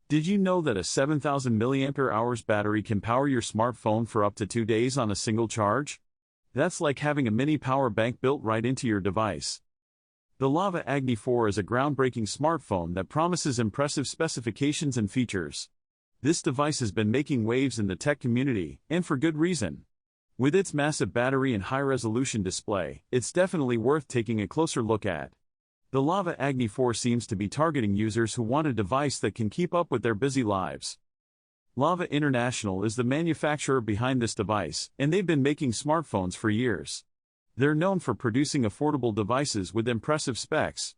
Did you know that a 7,000 mAh battery can power your smartphone for up to 2 days on a single charge? That's like having a mini power bank built right into your device. The Lava Agni 4 is a groundbreaking smartphone that promises impressive specifications and features. This device has been making waves in the tech community, and for good reason. With its massive battery and high-resolution display, it's definitely worth taking a closer look at. The Lava Agni 4 seems to be targeting users who want a device that can keep up with their busy lives. Lava International is the manufacturer behind this device, and they've been making smartphones for years. They're known for producing affordable devices with impressive specs.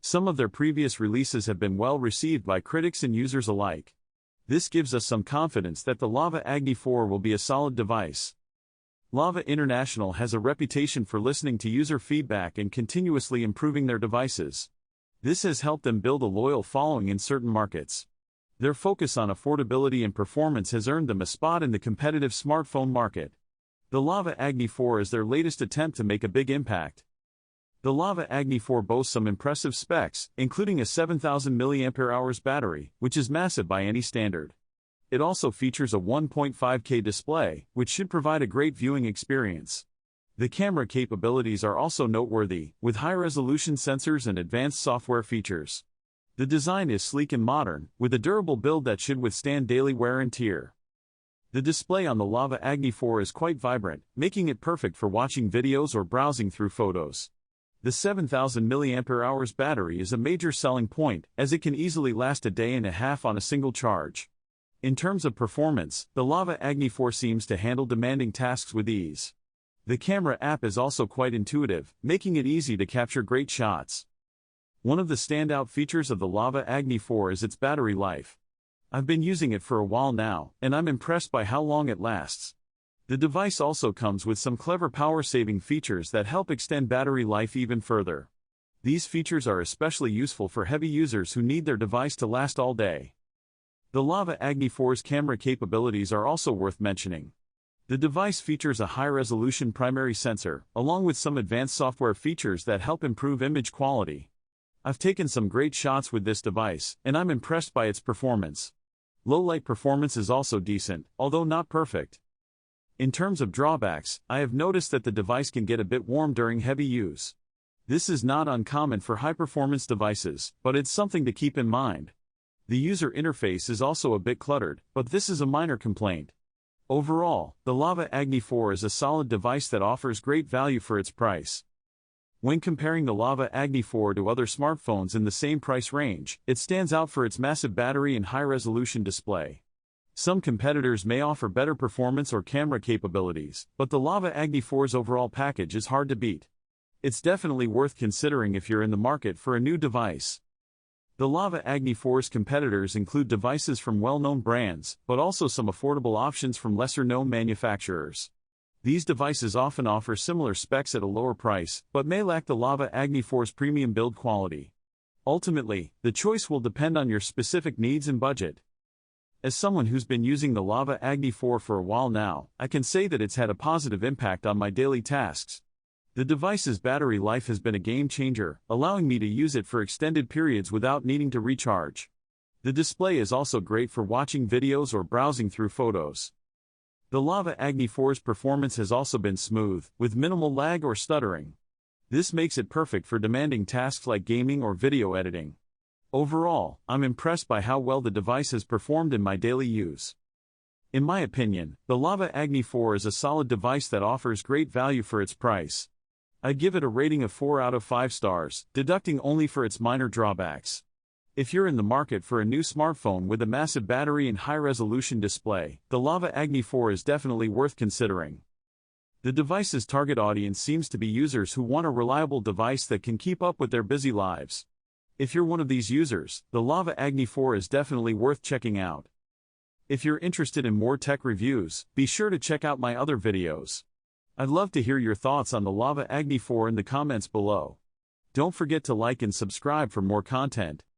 Some of their previous releases have been well received by critics and users alike. This gives us some confidence that the Lava Agni 4 will be a solid device. Lava International has a reputation for listening to user feedback and continuously improving their devices. This has helped them build a loyal following in certain markets. Their focus on affordability and performance has earned them a spot in the competitive smartphone market. The Lava Agni 4 is their latest attempt to make a big impact. The Lava Agni 4 boasts some impressive specs, including a 7,000 mAh battery, which is massive by any standard. It also features a 1.5K display, which should provide a great viewing experience. The camera capabilities are also noteworthy, with high-resolution sensors and advanced software features. The design is sleek and modern, with a durable build that should withstand daily wear and tear. The display on the Lava Agni 4 is quite vibrant, making it perfect for watching videos or browsing through photos. The 7,000 mAh battery is a major selling point, as it can easily last a day and a half on a single charge. In terms of performance, the Lava Agni 4 seems to handle demanding tasks with ease. The camera app is also quite intuitive, making it easy to capture great shots. One of the standout features of the Lava Agni 4 is its battery life. I've been using it for a while now, and I'm impressed by how long it lasts. The device also comes with some clever power-saving features that help extend battery life even further. These features are especially useful for heavy users who need their device to last all day. The Lava Agni 4's camera capabilities are also worth mentioning. The device features a high-resolution primary sensor, along with some advanced software features that help improve image quality. I've taken some great shots with this device, and I'm impressed by its performance. Low-light performance is also decent, although not perfect. In terms of drawbacks, I have noticed that the device can get a bit warm during heavy use. This is not uncommon for high-performance devices, but it's something to keep in mind. The user interface is also a bit cluttered, but this is a minor complaint. Overall, the Lava Agni 4 is a solid device that offers great value for its price. When comparing the Lava Agni 4 to other smartphones in the same price range, it stands out for its massive battery and high-resolution display. Some competitors may offer better performance or camera capabilities, but the Lava Agni 4's overall package is hard to beat. It's definitely worth considering if you're in the market for a new device. The Lava Agni 4's competitors include devices from well-known brands, but also some affordable options from lesser-known manufacturers. These devices often offer similar specs at a lower price, but may lack the Lava Agni 4's premium build quality. Ultimately, the choice will depend on your specific needs and budget. As someone who's been using the Lava Agni 4 for a while now, I can say that it's had a positive impact on my daily tasks. The device's battery life has been a game changer, allowing me to use it for extended periods without needing to recharge. The display is also great for watching videos or browsing through photos. The Lava Agni 4's performance has also been smooth, with minimal lag or stuttering. This makes it perfect for demanding tasks like gaming or video editing. Overall, I'm impressed by how well the device has performed in my daily use. In my opinion, the Lava Agni 4 is a solid device that offers great value for its price. I'd give it a rating of 4 out of 5 stars, deducting only for its minor drawbacks. If you're in the market for a new smartphone with a massive battery and high-resolution display, the Lava Agni 4 is definitely worth considering. The device's target audience seems to be users who want a reliable device that can keep up with their busy lives. If you're one of these users, the Lava Agni 4 is definitely worth checking out. If you're interested in more tech reviews, be sure to check out my other videos. I'd love to hear your thoughts on the Lava Agni 4 in the comments below. Don't forget to like and subscribe for more content.